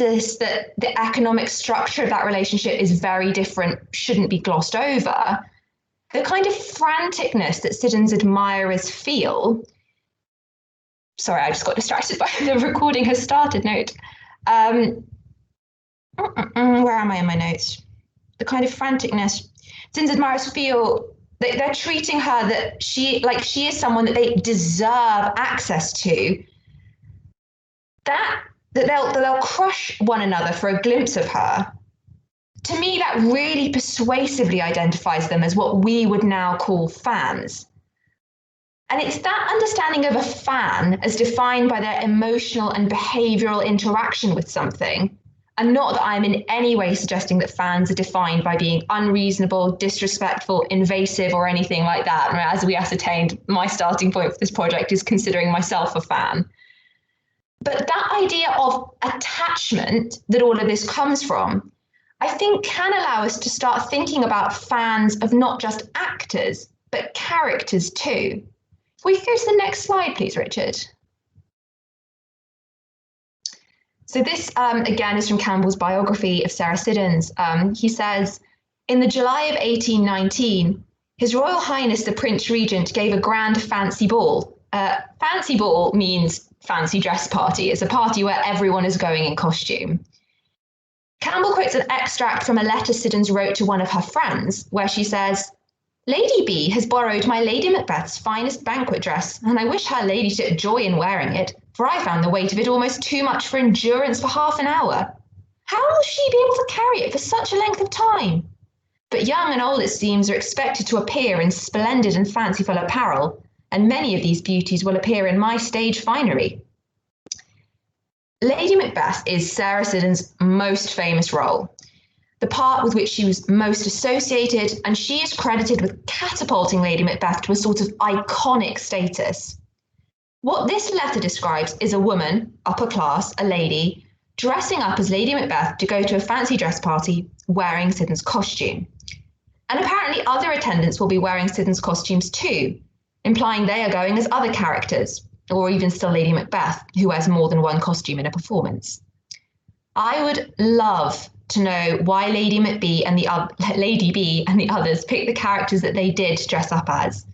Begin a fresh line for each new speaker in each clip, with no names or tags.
analysis that the economic structure of that relationship is very different shouldn't be glossed over. The kind of franticness that Siddons admirers feel. Sorry, I just got distracted by the recording has started note. Where am I in my notes? The kind of franticness Siddons admirers feel that they're treating her that she is someone that they deserve access to. That they'll crush one another for a glimpse of her. To me, that really persuasively identifies them as what we would now call fans. And it's that understanding of a fan as defined by their emotional and behavioral interaction with something, and not that I'm in any way suggesting that fans are defined by being unreasonable, disrespectful, invasive, or anything like that. As we ascertained, my starting point for this project is considering myself a fan. But that idea of attachment that all of this comes from, I think can allow us to start thinking about fans of not just actors, but characters too. If we go to the next slide, please, Richard. So this, again, is from Campbell's biography of Sarah Siddons. He says, in the July of 1819, His Royal Highness the Prince Regent gave a grand fancy ball. Fancy ball means fancy dress party. It's a party where everyone is going in costume. Campbell quotes an extract from a letter Siddons wrote to one of her friends, where she says, Lady B has borrowed my Lady Macbeth's finest banquet dress, and I wish her ladyship joy in wearing it, for I found the weight of it almost too much for endurance for half an hour. How will she be able to carry it for such a length of time? But young and old, it seems, are expected to appear in splendid and fanciful apparel, and many of these beauties will appear in my stage finery. Lady Macbeth is Sarah Siddons' most famous role, the part with which she was most associated, and she is credited with catapulting Lady Macbeth to a sort of iconic status. What this letter describes is a woman, upper class, a lady, dressing up as Lady Macbeth to go to a fancy dress party wearing Siddons' costume. And apparently other attendants will be wearing Siddons' costumes too, implying they are going as other characters, or even still Lady Macbeth, who wears more than one costume in a performance. I would love to know why Lady B and the others picked the characters that they did dress up as.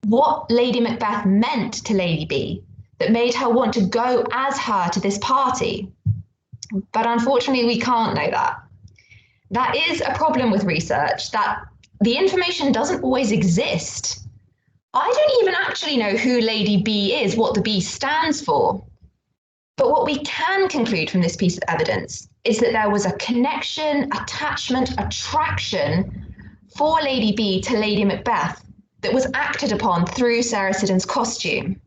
What Lady Macbeth meant to Lady B that made her want to go as her to this party. But unfortunately, we can't know that. That is a problem with research, that the information doesn't always exist. I don't even actually know who Lady B is, what the B stands for. But what we can conclude from this piece of evidence is that there was a connection, attachment, attraction for Lady B to Lady Macbeth that was acted upon through Sarah Siddons' costume.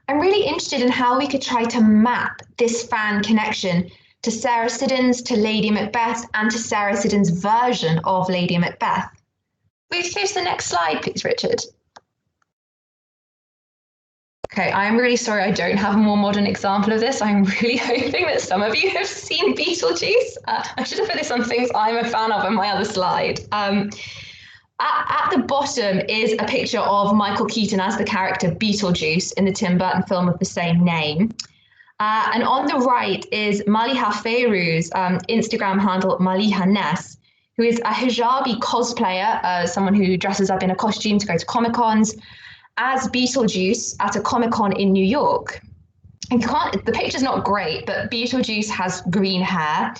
I'm really interested in how we could try to map this fan connection to Sarah Siddons, to Lady Macbeth, and to Sarah Siddons' version of Lady Macbeth. Will you go to the next slide, please, Richard? Okay, I'm really sorry I don't have a more modern example of this. I'm really hoping that some of you have seen Beetlejuice. I should have put this on things I'm a fan of on my other slide. At the bottom is a picture of Michael Keaton as the character Beetlejuice in the Tim Burton film of the same name. And on the right is Maliha Feyru's Instagram handle, Maliha Ness, who is a hijabi cosplayer, someone who dresses up in a costume to go to Comic-Cons, as Beetlejuice at a Comic-Con in New York. The picture's not great, but Beetlejuice has green hair,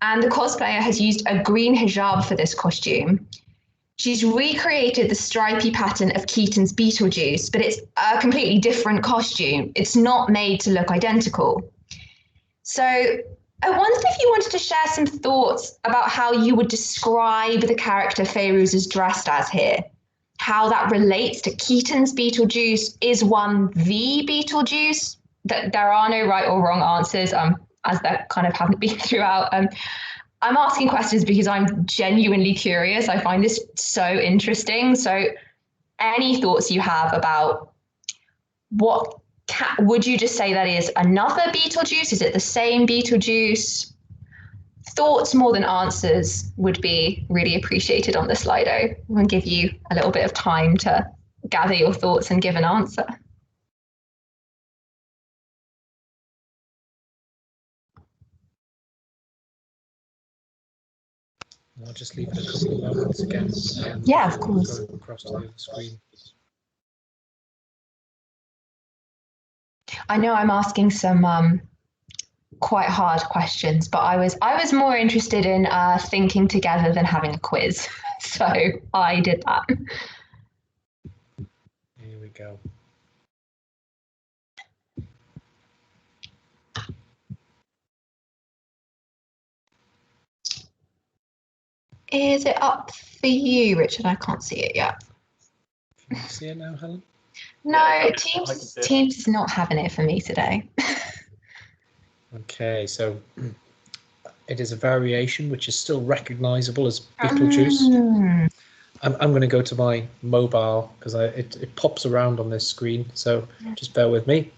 and the cosplayer has used a green hijab for this costume. She's recreated the stripy pattern of Keaton's Beetlejuice, but it's a completely different costume. It's not made to look identical. So I wondered if you wanted to share some thoughts about how you would describe the character Feyruuz is dressed as here, how that relates to Keaton's Beetlejuice. Is one the Beetlejuice? That there are no right or wrong answers, as there kind of haven't been throughout. I'm asking questions because I'm genuinely curious. I find this so interesting. So any thoughts you have about what would you just say that is another Beetlejuice? Is it the same Beetlejuice? Thoughts more than answers would be really appreciated on the Slido. I'll give you a little bit of time to gather your thoughts and give an answer.
I'll just leave it a couple of moments again.
Yeah, of course.
Going across to the other screen.
I know I'm asking some quite hard questions, but I was more interested in thinking together than having a quiz, so I did that.
Here we go.
Is it up for you, Richard? I can't see it yet.
Can you see it now, Helen?
No,
Yeah,
Teams is not having it for me today.
Okay, so it is a variation which is still recognizable as Beetlejuice. I'm going to go to my mobile because it pops around on this screen, so just bear with me.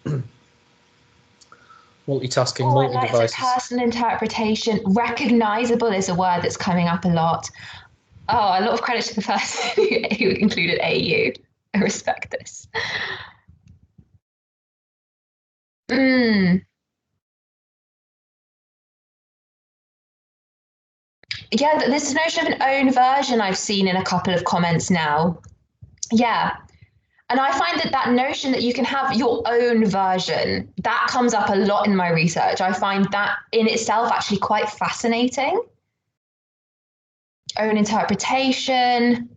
Multitasking, multi-devices.
Personal interpretation. Recognizable is a word that's coming up a lot. Oh, a lot of credit to the person who included AU. I respect this. Yeah, this notion of an own version I've seen in a couple of comments now. Yeah. And I find that notion that you can have your own version, that comes up a lot in my research. I find that in itself actually quite fascinating. Own interpretation.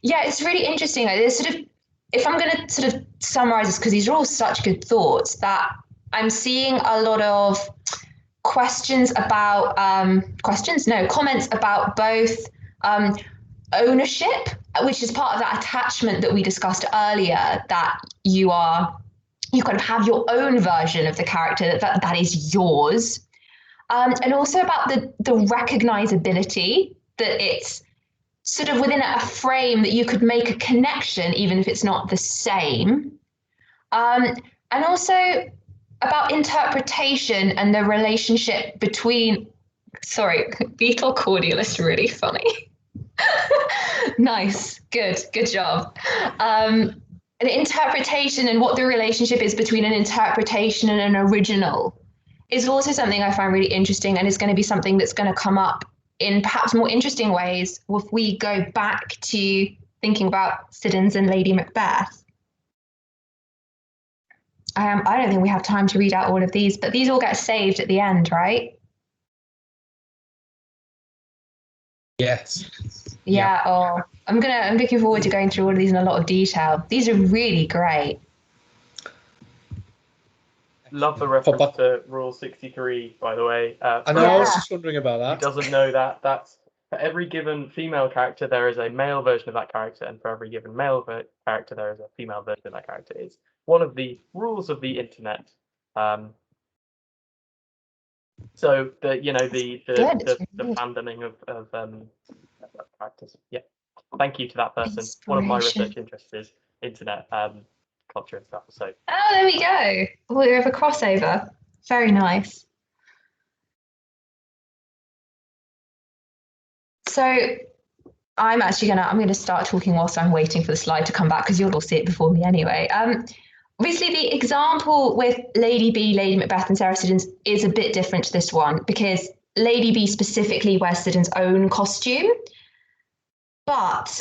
Yeah, it's really interesting. Like, there's sort of, if I'm going to sort of summarize this, because these are all such good thoughts, that I'm seeing a lot of comments about both ownership, which is part of that attachment that we discussed earlier, that you kind of have your own version of the character that is yours, and also about the recognizability, that it's sort of within a frame that you could make a connection even if it's not the same, and also about interpretation and the relationship between, Beetle cordial is really funny. Nice, good job. The interpretation and what the relationship is between an interpretation and an original is also something I find really interesting, and is going to be something that's going to come up in perhaps more interesting ways if we go back to thinking about Siddons and Lady Macbeth. I don't think we have time to read out all of these, but these all get saved at the end, right?
Yes.
Yeah. Oh, I'm looking forward to going through all of these in a lot of detail. These are really great.
Love the reference to Rule 63, by the way.
I know, I was just wondering about that.
Who doesn't know that's for every given female character, there is a male version of that character, and for every given male character, there is a female version of that character. It's one of the rules of the internet. So the fandoming of characters. Yeah. Thank you to that person. One of my research interests is internet culture and stuff. So.
Oh, there we go. We have a crossover. Very nice. So I'm gonna start talking whilst I'm waiting for the slide to come back, because you'll all see it before me anyway. Obviously, the example with Lady B, Lady Macbeth, and Sarah Siddons is a bit different to this one, because Lady B specifically wears Siddons' own costume. But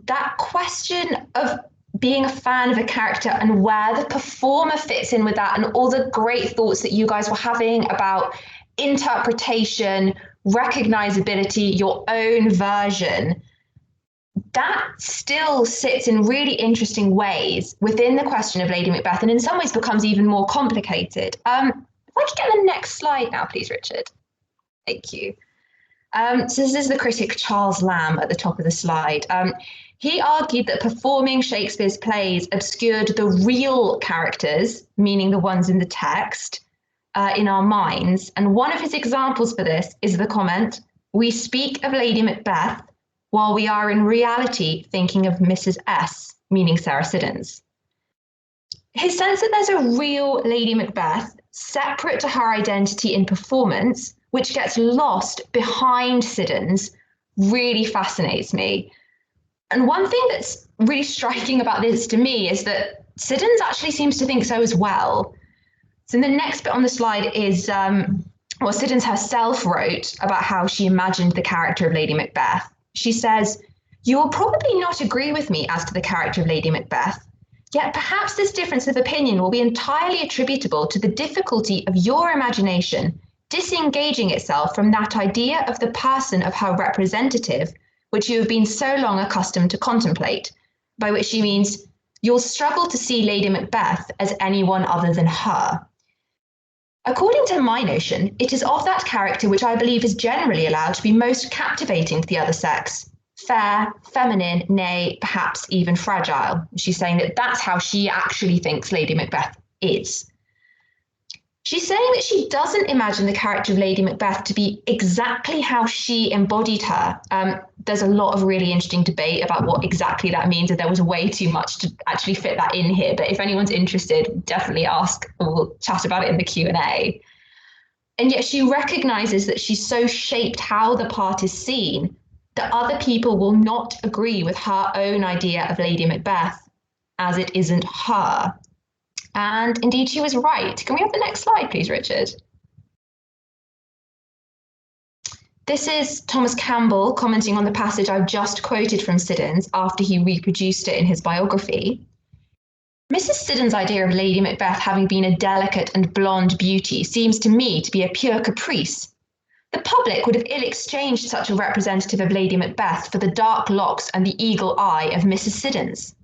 that question of being a fan of a character and where the performer fits in with that, and all the great thoughts that you guys were having about interpretation, recognizability, your own version, that still sits in really interesting ways within the question of Lady Macbeth, and in some ways becomes even more complicated. If I could get the next slide now, please, Richard. Thank you. So this is the critic Charles Lamb at the top of the slide. He argued that performing Shakespeare's plays obscured the real characters, meaning the ones in the text, in our minds. And one of his examples for this is the comment, "We speak of Lady Macbeth while we are in reality thinking of Mrs. S," meaning Sarah Siddons. His sense that there's a real Lady Macbeth separate to her identity in performance, which gets lost behind Siddons, really fascinates me. And one thing that's really striking about this to me is that Siddons actually seems to think so as well. So the next bit on the slide is what Siddons herself wrote about how she imagined the character of Lady Macbeth. She says, "You will probably not agree with me as to the character of Lady Macbeth, yet perhaps this difference of opinion will be entirely attributable to the difficulty of your imagination disengaging itself from that idea of the person of her representative, which you have been so long accustomed to contemplate," by which she means you'll struggle to see Lady Macbeth as anyone other than her. According to my notion, it is of that character which I believe is generally allowed to be most captivating to the other sex. Fair, feminine, nay, perhaps even fragile. She's saying that that's how she actually thinks Lady Macbeth is. She's saying that she doesn't imagine the character of Lady Macbeth to be exactly how she embodied her. There's a lot of really interesting debate about what exactly that means, and there was way too much to actually fit that in here. But if anyone's interested, definitely ask, or we'll chat about it in the Q&A. And yet she recognizes that she's so shaped how the part is seen that other people will not agree with her own idea of Lady Macbeth, as it isn't her. And indeed, she was right. Can we have the next slide, please, Richard? This is Thomas Campbell commenting on the passage I've just quoted from Siddons after he reproduced it in his biography. Mrs. Siddons' idea of Lady Macbeth having been a delicate and blonde beauty seems to me to be a pure caprice. The public would have ill-exchanged such a representative of Lady Macbeth for the dark locks and the eagle eye of Mrs. Siddons.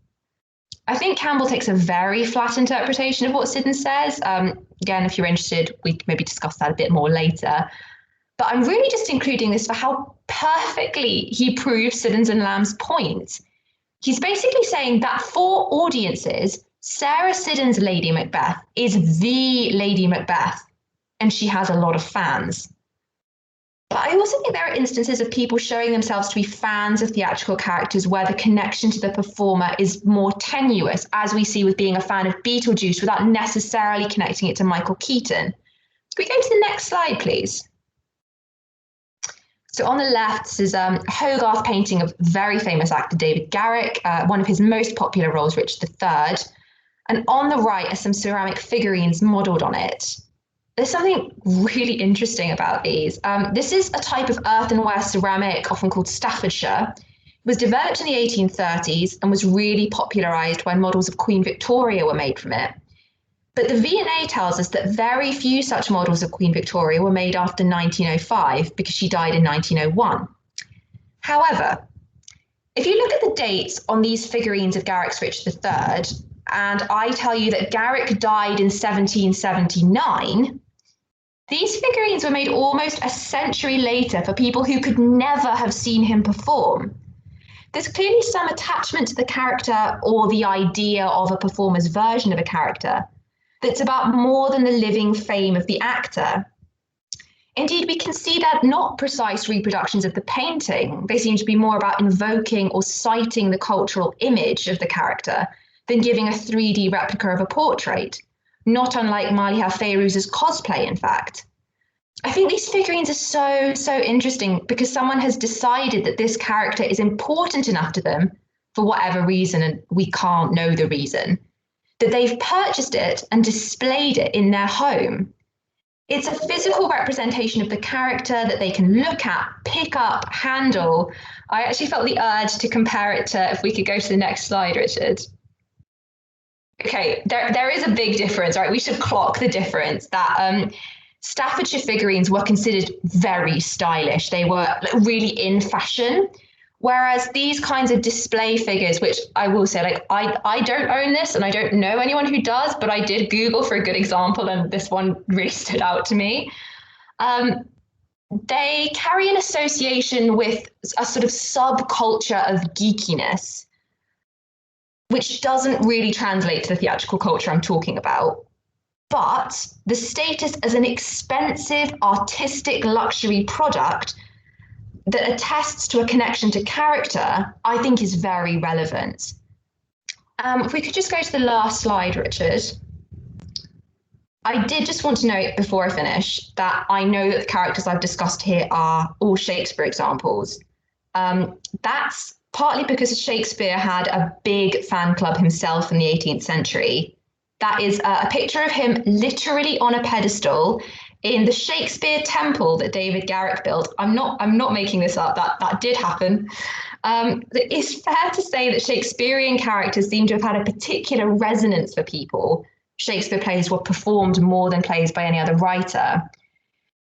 I think Campbell takes a very flat interpretation of what Siddons says. Again, if you're interested, we can maybe discuss that a bit more later. But I'm really just including this for how perfectly he proves Siddons and Lamb's point. He's basically saying that for audiences, Sarah Siddons' Lady Macbeth is the Lady Macbeth, and she has a lot of fans. But I also think there are instances of people showing themselves to be fans of theatrical characters where the connection to the performer is more tenuous, as we see with being a fan of Beetlejuice without necessarily connecting it to Michael Keaton. Can we go to the next slide, please? So on the left, this is a Hogarth painting of very famous actor David Garrick, one of his most popular roles, Richard III. And on the right are some ceramic figurines modelled on it. There's something really interesting about these. This is a type of earthenware ceramic, often called Staffordshire. It was developed in the 1830s and was really popularised when models of Queen Victoria were made from it. But the V&A tells us that very few such models of Queen Victoria were made after 1905 because she died in 1901. However, if you look at the dates on these figurines of Garrick's Richard III, and I tell you that Garrick died in 1779, these figurines were made almost a century later for people who could never have seen him perform. There's clearly some attachment to the character or the idea of a performer's version of a character that's about more than the living fame of the actor. Indeed, we can see that not precise reproductions of the painting. They seem to be more about invoking or citing the cultural image of the character than giving a 3D replica of a portrait, not unlike Maliha Fayrouz's cosplay, in fact. I think these figurines are so interesting because someone has decided that this character is important enough to them for whatever reason, and we can't know the reason, that they've purchased it and displayed it in their home. It's a physical representation of the character that they can look at, pick up, handle. I actually felt the urge to compare it to, if we could go to the next slide, Richard. Okay, there is a big difference, right? We should clock the difference that Staffordshire figurines were considered very stylish. They were really in fashion. Whereas these kinds of display figures, which I will say, like, I don't own this and I don't know anyone who does, but I did Google for a good example and this one really stood out to me. They carry an association with a sort of subculture of geekiness, which doesn't really translate to the theatrical culture I'm talking about. But the status as an expensive artistic luxury product that attests to a connection to character, I think is very relevant. If we could just go to the last slide, Richard. I did just want to note before I finish that I know that the characters I've discussed here are all Shakespeare examples. That's partly because Shakespeare had a big fan club himself in the 18th century. That is a picture of him literally on a pedestal in the Shakespeare temple that David Garrick built. I'm not making this up. That did happen. It's fair to say that Shakespearean characters seem to have had a particular resonance for people. Shakespeare plays were performed more than plays by any other writer.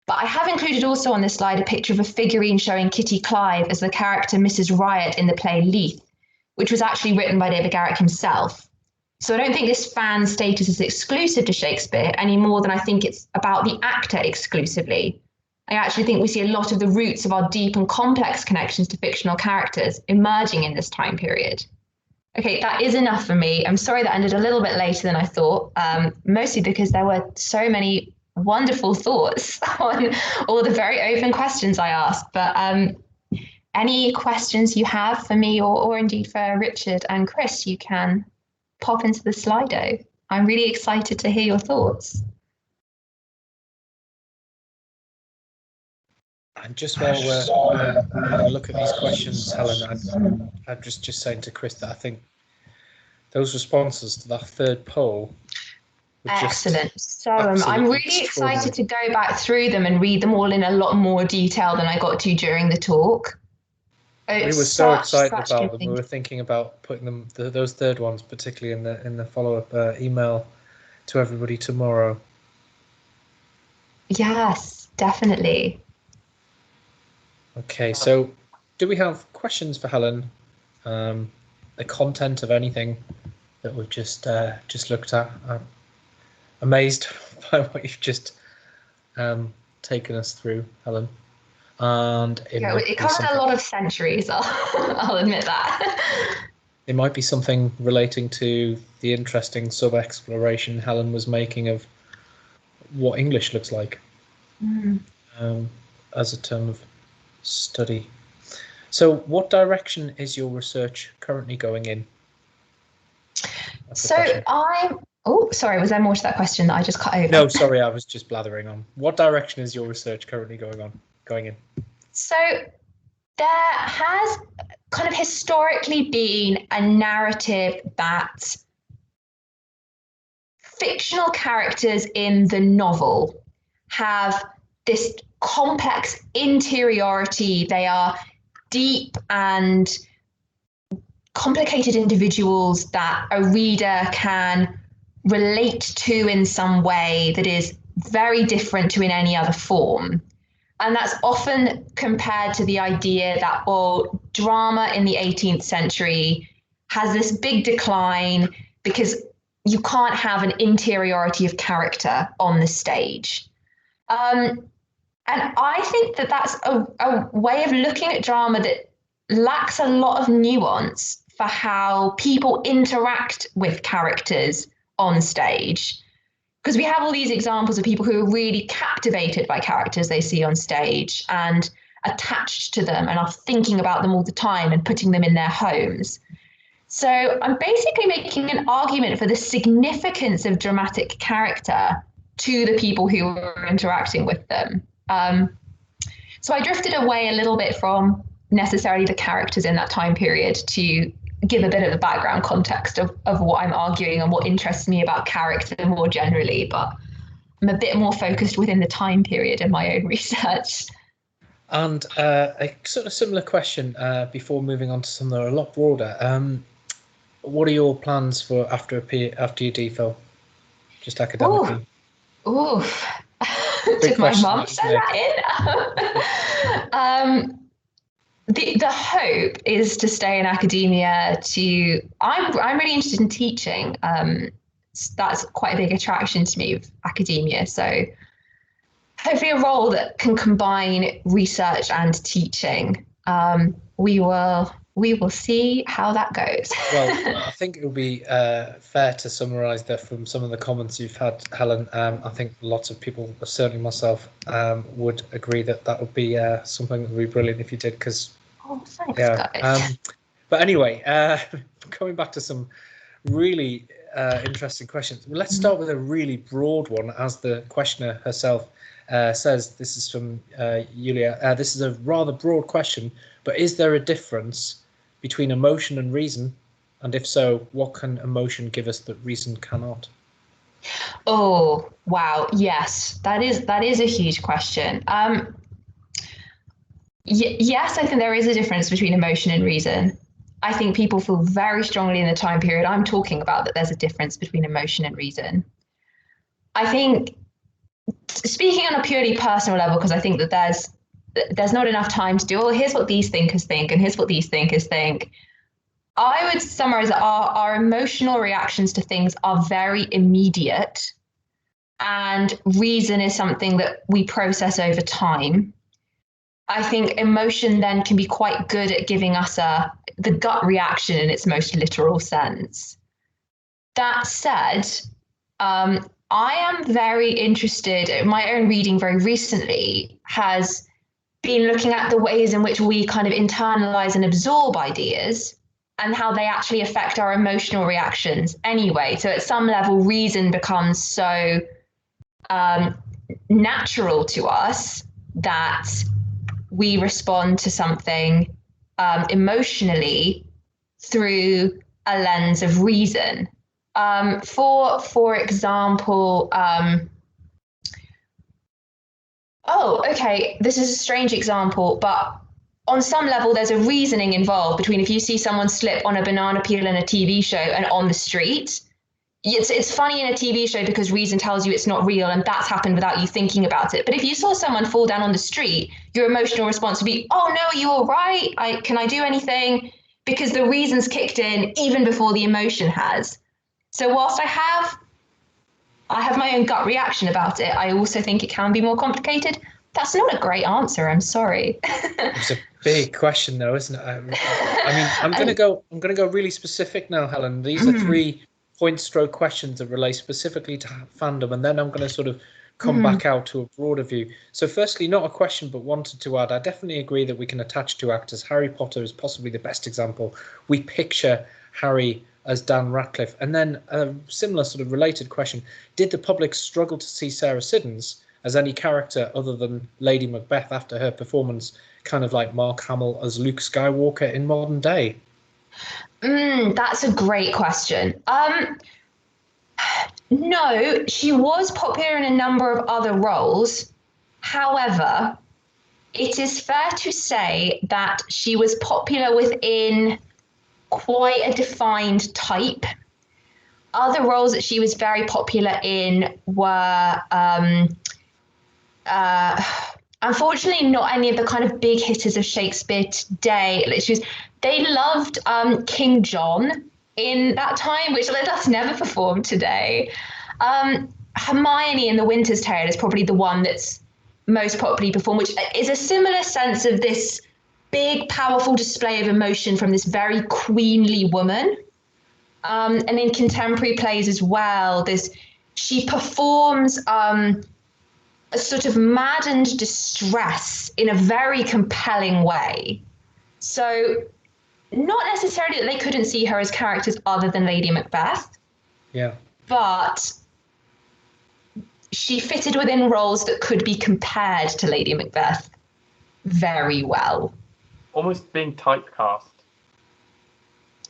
But I have included also on this slide a picture of a figurine showing Kitty Clive as the character Mrs. Riot in the play Leith, which was actually written by David Garrick himself. So I don't think this fan status is exclusive to Shakespeare any more than I think it's about the actor exclusively. I actually think we see a lot of the roots of our deep and complex connections to fictional characters emerging in this time period. Okay, that is enough for me. I'm sorry that ended a little bit later than I thought, mostly because there were so many wonderful thoughts on all the very open questions I asked. But any questions you have for me or indeed for Richard and Chris, you can pop into the Slido. I'm really excited to hear your thoughts.
And just while we're having a look at these questions, Helen, I'm just saying to Chris that I think those responses to that third poll were
excellent. So I'm really excited to go back through them and read them all in a lot more detail than I got to during the talk.
We were so excited about them. We were thinking about putting them, those third ones, particularly in the follow-up email to everybody tomorrow.
Yes, definitely.
Okay, so do we have questions for Helen? The content of anything that we've just looked at? I'm amazed by what you've just taken us through, Helen. And
it covered a lot of centuries. I'll admit that.
It might be something relating to the interesting sub-exploration Helen was making of what English looks like as a term of study. So what direction is your research currently going in?
So sorry, was there more to that question that I just cut over?
No, sorry, I was just blathering on. What direction is your research currently going in?
So there has kind of historically been a narrative that fictional characters in the novel have this complex interiority. They are deep and complicated individuals that a reader can relate to in some way that is very different to in any other form. And that's often compared to the idea that, well, drama in the 18th century has this big decline because you can't have an interiority of character on the stage. And I think that that's a way of looking at drama that lacks a lot of nuance for how people interact with characters on stage. Because we have all these examples of people who are really captivated by characters they see on stage and attached to them and are thinking about them all the time and putting them in their homes. So I'm basically making an argument for the significance of dramatic character to the people who are interacting with them. So I drifted away a little bit from necessarily the characters in that time period to give a bit of the background context of what I'm arguing and what interests me about character more generally, but I'm a bit more focused within the time period in my own research.
And a sort of similar question before moving on to something that are a lot broader. What are your plans for after your DPhil, just academically?
Oof. Did my mum send that in? The hope is to stay in academia. I'm really interested in teaching. That's quite a big attraction to me with academia. So hopefully a role that can combine research and teaching. We will see how that goes.
Well, I think it would be fair to summarise that from some of the comments you've had, Helen. I think lots of people, certainly myself, would agree that would be something that would be brilliant if you did. Because
thanks, guys.
But anyway, coming back to some really interesting questions. Let's start with a really broad one, as the questioner herself says. This is from Julia. This is a rather broad question, but is there a difference between emotion and reason? And if so, what can emotion give us that reason cannot?
Oh, Wow, yes, that is a huge question. Yes, I think there is a difference between emotion and reason. I think people feel very strongly in the time period I'm talking about that there's a difference between emotion and reason. I think, speaking on a purely personal level, because I think that there's not enough time to do, well, here's what these thinkers think, and here's what these thinkers think. I would summarize that our emotional reactions to things are very immediate, and reason is something that we process over time. I think emotion then can be quite good at giving us the gut reaction in its most literal sense. That said, I am very interested, my own reading very recently has been looking at the ways in which we kind of internalize and absorb ideas and how they actually affect our emotional reactions anyway. So at some level, reason becomes so natural to us that we respond to something emotionally through a lens of reason. For example, this is a strange example, but on some level, there's a reasoning involved between if you see someone slip on a banana peel in a TV show and on the street. It's funny in a TV show because reason tells you it's not real and that's happened without you thinking about it. But if you saw someone fall down on the street, your emotional response would be, oh no, are you all right? Can I do anything? Because the reason's kicked in even before the emotion has. So whilst I have my own gut reaction about it, I also think it can be more complicated. That's not a great answer. I'm sorry.
It's a big question, though, isn't it? I mean, I'm gonna go really specific now, Helen. These are 3 point-stroke questions that relate specifically to fandom, and then I'm going to sort of come back out to a broader view. So firstly, not a question, but wanted to add, I definitely agree that we can attach 2 actors. Harry Potter is possibly the best example. We picture Harry as Dan Radcliffe. And then a similar sort of related question, did the public struggle to see Sarah Siddons as any character other than Lady Macbeth after her performance, kind of like Mark Hamill as Luke Skywalker in modern day?
That's a great question. No, she was popular in a number of other roles. However, it is fair to say that she was popular within quite a defined type. Other roles that she was very popular in were, unfortunately, not any of the kind of big hitters of Shakespeare today. They loved King John in that time, which that's never performed today. Hermione in The Winter's Tale is probably the one that's most popularly performed, which is a similar sense of this big, powerful display of emotion from this very queenly woman. And in contemporary plays as well, she performs a sort of maddened distress in a very compelling way. So not necessarily that they couldn't see her as characters other than Lady Macbeth.
Yeah.
But she fitted within roles that could be compared to Lady Macbeth very well.
Almost being typecast.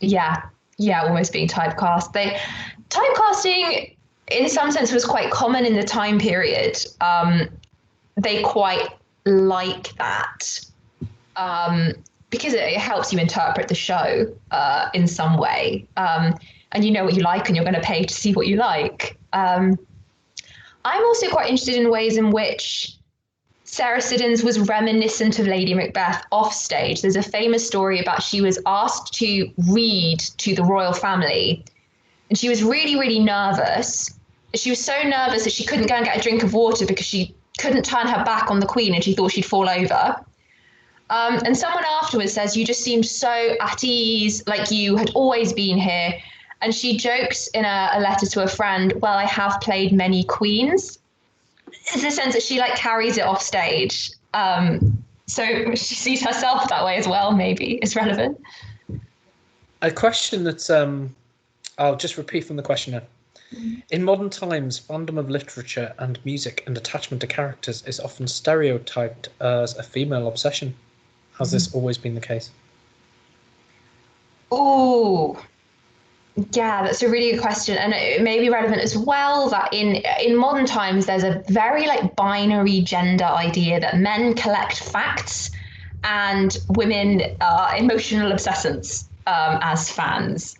Yeah, almost being typecast. Typecasting, in some sense, was quite common in the time period. They quite like that because it helps you interpret the show in some way. And you know what you like and you're going to pay to see what you like. I'm also quite interested in ways in which Sarah Siddons was reminiscent of Lady Macbeth off stage. There's a famous story about she was asked to read to the royal family and she was really, really nervous. She was so nervous that she couldn't go and get a drink of water because she couldn't turn her back on the Queen and she thought she'd fall over. And someone afterwards says, you just seemed so at ease, like you had always been here. And she jokes in a letter to a friend, well, I have played many queens. It's the sense that she carries it off stage. So she sees herself that way as well, maybe. It's relevant.
A question that's, I'll just repeat from the questioner. In modern times, fandom of literature and music and attachment to characters is often stereotyped as a female obsession. Has this always been the case?
Ooh. Yeah, that's a really good question, and it may be relevant as well that in modern times there's a very like binary gender idea that men collect facts and women are emotional obsessants as fans.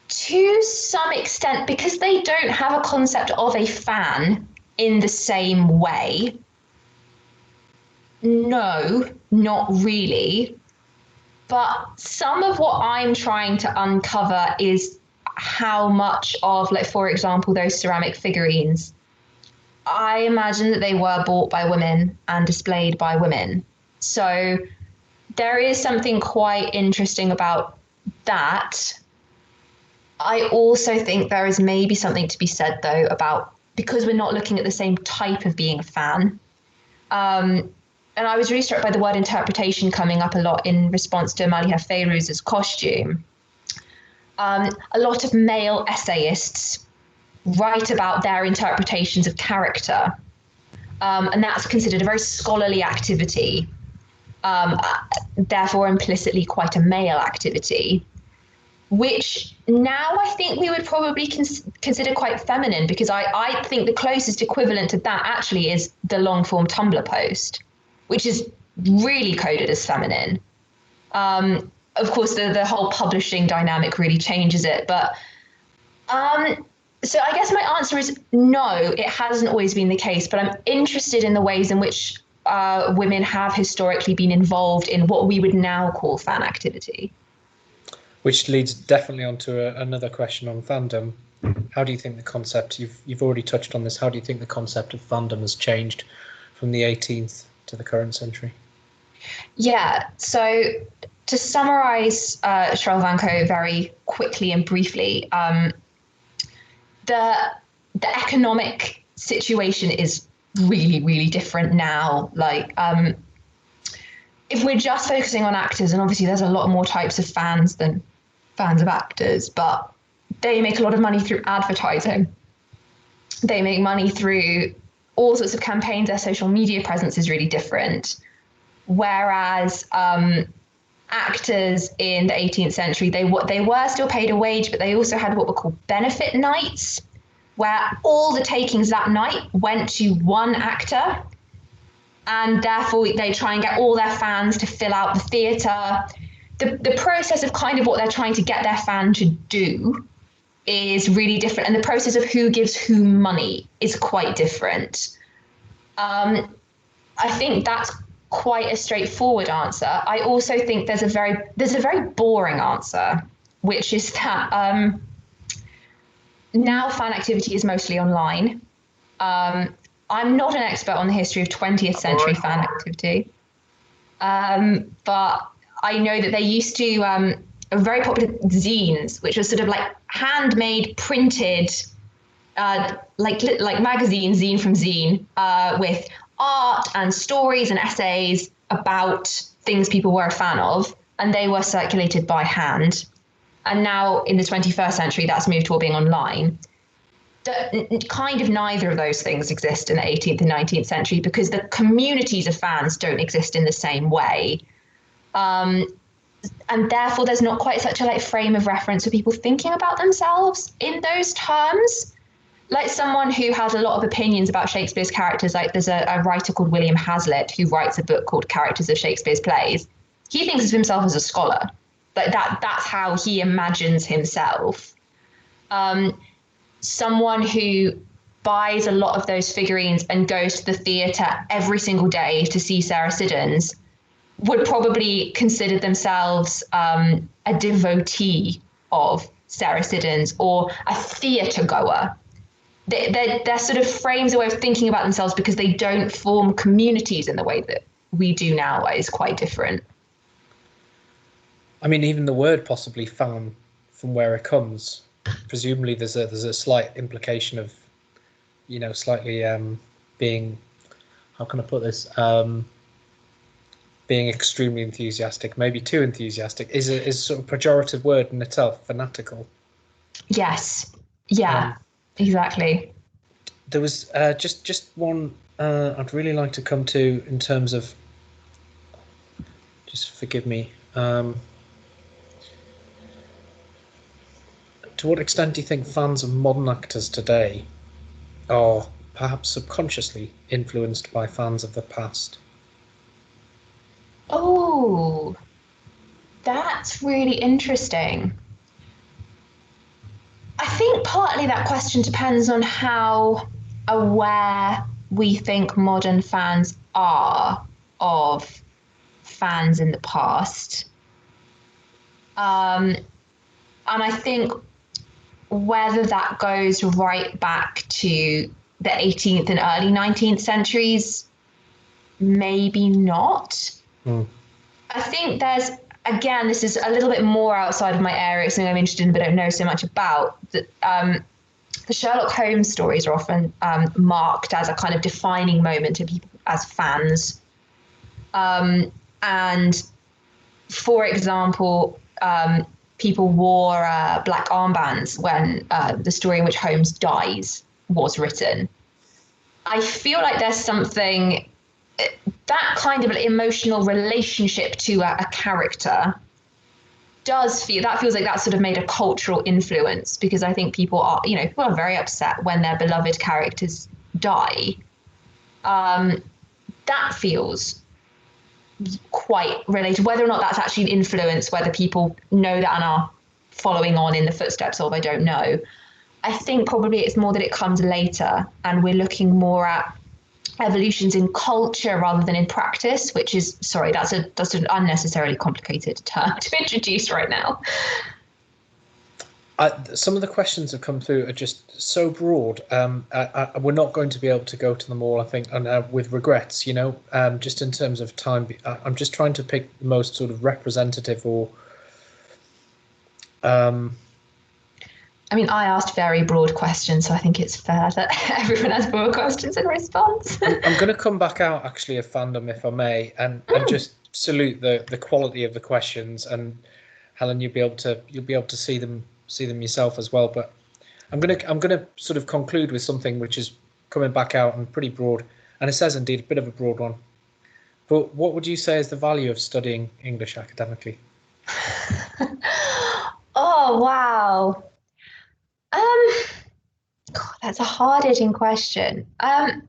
To some extent, because they don't have a concept of a fan in the same way. No, not really. But some of what I'm trying to uncover is how much of, like, for example, those ceramic figurines, I imagine that they were bought by women and displayed by women. So there is something quite interesting about that. I also think there is maybe something to be said, though, about because we're not looking at the same type of being a fan. And I was really struck by the word interpretation coming up a lot in response to Maliha Feyrouz's costume. A lot of male essayists write about their interpretations of character, and that's considered a very scholarly activity, therefore implicitly quite a male activity, which now I think we would probably consider quite feminine, because I think the closest equivalent to that actually is the long-form Tumblr post, which is really coded as feminine. Of course, the whole publishing dynamic really changes it. But so I guess my answer is no, it hasn't always been the case. But I'm interested in the ways in which women have historically been involved in what we would now call fan activity.
Which leads definitely onto another question on fandom. How do you think the concept, you've already touched on this, how do you think the concept of fandom has changed from the 18th to the current century? Yeah,
so to summarize Cheryl Vanko very quickly and briefly, the economic situation is really, really different now. Like, if we're just focusing on actors, and obviously there's a lot more types of fans than fans of actors, but they make a lot of money through advertising. They make money through all sorts of campaigns. Their social media presence is really different. Whereas actors in the 18th century, they were still paid a wage, but they also had what were called benefit nights, where all the takings that night went to one actor. And therefore, they try and get all their fans to fill out the theatre. The process of kind of what they're trying to get their fan to do is really different. And the process of who gives whom money is quite different. I think that's quite a straightforward answer. I also think there's a very boring answer, which is that now fan activity is mostly online. I'm not an expert on the history of 20th century fan activity, but I know that they used to very popular zines, which was sort of like handmade, printed, like magazine, zine from zine, with art and stories and essays about things people were a fan of, and they were circulated by hand. And now in the 21st century, that's moved to all being online. Kind of neither of those things exist in the 18th and 19th century, because the communities of fans don't exist in the same way. And therefore, there's not quite such a like frame of reference for people thinking about themselves in those terms. Like someone who has a lot of opinions about Shakespeare's characters, like there's a writer called William Hazlitt who writes a book called Characters of Shakespeare's Plays. He thinks of himself as a scholar. Like that's how he imagines himself. Someone who buys a lot of those figurines and goes to the theatre every single day to see Sarah Siddons would probably consider themselves a devotee of Sarah Siddons or a theatre goer. They're sort of frames a way of thinking about themselves because they don't form communities in the way that we do now is quite different.
I mean, even the word possibly fan, from where it comes, presumably there's a slight implication of, you know, slightly being, how can I put this, being extremely enthusiastic, maybe too enthusiastic, is a sort of pejorative word in itself, fanatical.
Yes. Yeah, exactly.
There was just one I'd really like to come to in terms of, just forgive me, To what extent do you think fans of modern actors today are perhaps subconsciously influenced by fans of the past?
Oh, that's really interesting. I think partly that question depends on how aware we think modern fans are of fans in the past. And I think whether that goes right back to the 18th and early 19th centuries, maybe not. I think there's, again, this is a little bit more outside of my area, something I'm interested in but don't know so much about. The Sherlock Holmes stories are often marked as a kind of defining moment to people as fans. And for example, people wore black armbands when the story in which Holmes dies was written. I feel like there's something, that kind of emotional relationship to a character feels like that sort of made a cultural influence, because I think people are very upset when their beloved characters die. That feels quite related. Whether or not that's actually an influence, whether people know that and are following on in the footsteps of, I don't know. I think probably it's more that it comes later and we're looking more at evolutions in culture rather than in practice, which is, sorry, that's an unnecessarily complicated term to introduce right now.
Some of the questions that come through are just so broad. We're not going to be able to go to them all, I think, and with regrets, just in terms of time. I'm just trying to pick the most sort of representative or...
I asked very broad questions, so I think it's fair that everyone has broad questions in response.
I'm going to come back out, actually, of fandom, if I may, and just salute the quality of the questions. And Helen, you'll be able to see them yourself as well. But I'm gonna sort of conclude with something which is coming back out and pretty broad, and it says indeed a bit of a broad one. But what would you say is the value of studying English academically?
Oh wow. God, that's a hard-hitting question. And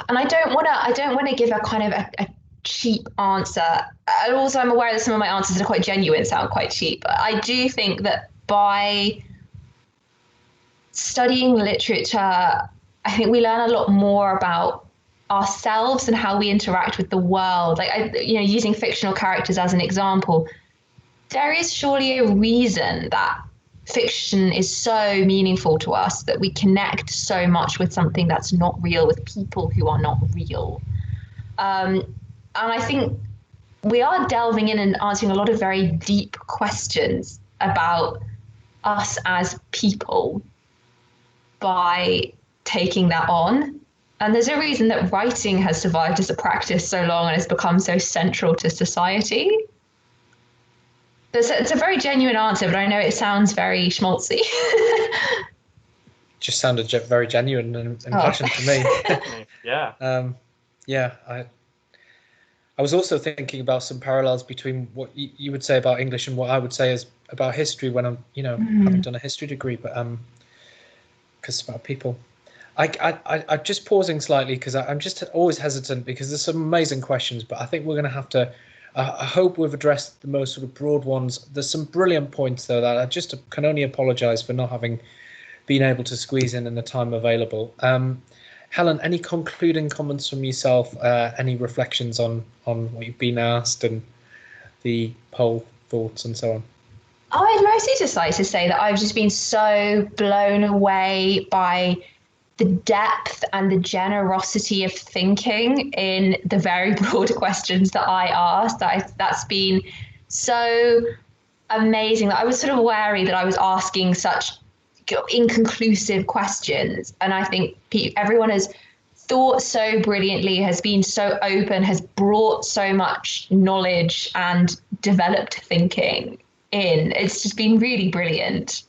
I don't want to give a kind of a cheap answer. And also, I'm aware that some of my answers that are quite genuine sound quite cheap. But I do think that by studying literature, I think we learn a lot more about ourselves and how we interact with the world. Like, using fictional characters as an example, there is surely a reason that fiction is so meaningful to us, that we connect so much with something that's not real, with people who are not real. And I think we are delving in and answering a lot of very deep questions about us as people by taking that on. And there's a reason that writing has survived as a practice so long and has become so central to society. It's a very genuine answer, but I know it sounds very schmaltzy.
Just sounded very genuine and passionate to me.
Yeah.
I was also thinking about some parallels between what you would say about English and what I would say is about history when I'm, having done a history degree, but because it's about people. I'm just pausing slightly because I'm just always hesitant because there's some amazing questions, but I think we're going to have to. I hope we've addressed the most sort of broad ones. There's some brilliant points though that I just can only apologise for not having been able to squeeze in the time available. Helen, any concluding comments from yourself? Any reflections on what you've been asked and the poll thoughts and so on?
I'd mostly just like to say that I've just been so blown away by the depth and the generosity of thinking in the very broad questions that I asked. That's been so amazing. I was sort of wary that I was asking such inconclusive questions, and I think everyone has thought so brilliantly, has been so open, has brought so much knowledge and developed thinking in. It's just been really brilliant.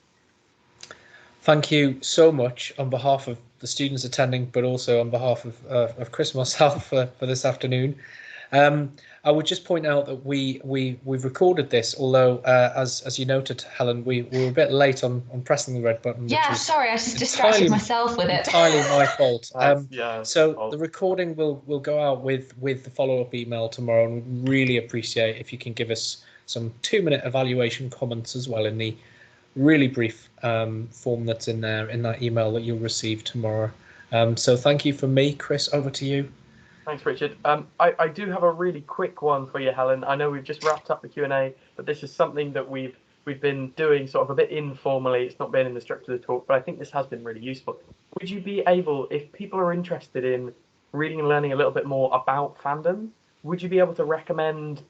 Thank you so much on behalf of the students attending, but also on behalf of Chris and myself for this afternoon. I would just point out that we've recorded this, although as you noted, Helen, we were a bit late on pressing the red button.
Yeah, sorry, I just distracted myself with it.
Entirely my fault.
Yeah.
So the recording will go out with the follow-up email tomorrow, and we'd really appreciate if you can give us some 2-minute evaluation comments as well in the really brief form that's in there in that email that you'll receive tomorrow. So thank you from me. Chris, over to you.
Thanks, Richard. I do have a really quick one for you, Helen. I know we've just wrapped up the Q&A, but this is something that we've been doing sort of a bit informally. It's not been in the structure of the talk, but I think this has been really useful. Would you be able, if people are interested in reading and learning a little bit more about fandom, would you be able to recommend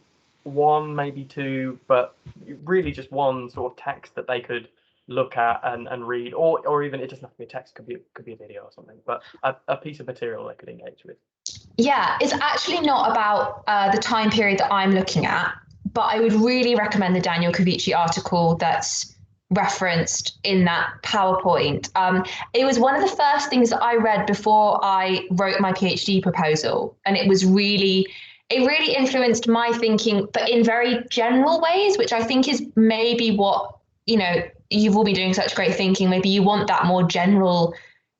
one, maybe two, but really just one sort of text that they could look at and read, or even, it doesn't have to be a text, could be a video or something, but a piece of material they could engage with?
Yeah, it's actually not about the time period that I'm looking at, but I would really recommend the Daniel Cavici article that's referenced in that PowerPoint. It was one of the first things that I read before I wrote my PhD proposal, and it really influenced my thinking, but in very general ways, which I think is maybe what, you've all been doing such great thinking. Maybe you want that more general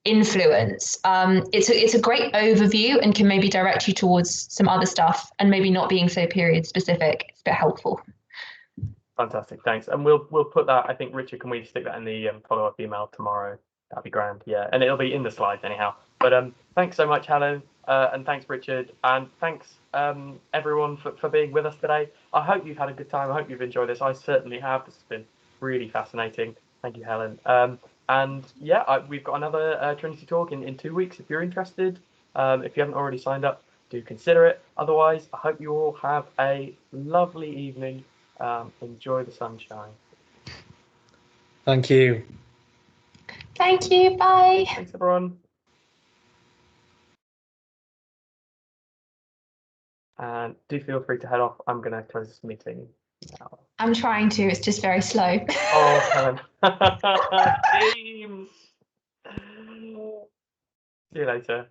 influence. It's a great overview and can maybe direct you towards some other stuff, and maybe not being so period specific. It's a bit helpful.
Fantastic, thanks. And we'll put that, I think, Richard, can we stick that in the follow-up email tomorrow? That'd be grand, yeah. And it'll be in the slides anyhow. But thanks so much, Helen, and thanks, Richard, and thanks everyone for being with us today. I hope you've had a good time. I hope you've enjoyed this. I certainly have. This has been really fascinating. Thank you, Helen. And yeah, we've got another Trinity talk in 2 weeks if you're interested. If you haven't already signed up, do consider it. Otherwise, I hope you all have a lovely evening. Enjoy the sunshine.
Thank you.
Thank you. Bye.
Thanks, everyone. And do feel free to head off. I'm going to close this meeting now.
I'm trying to. It's just very slow.
Oh, Helen. Teams. See you later.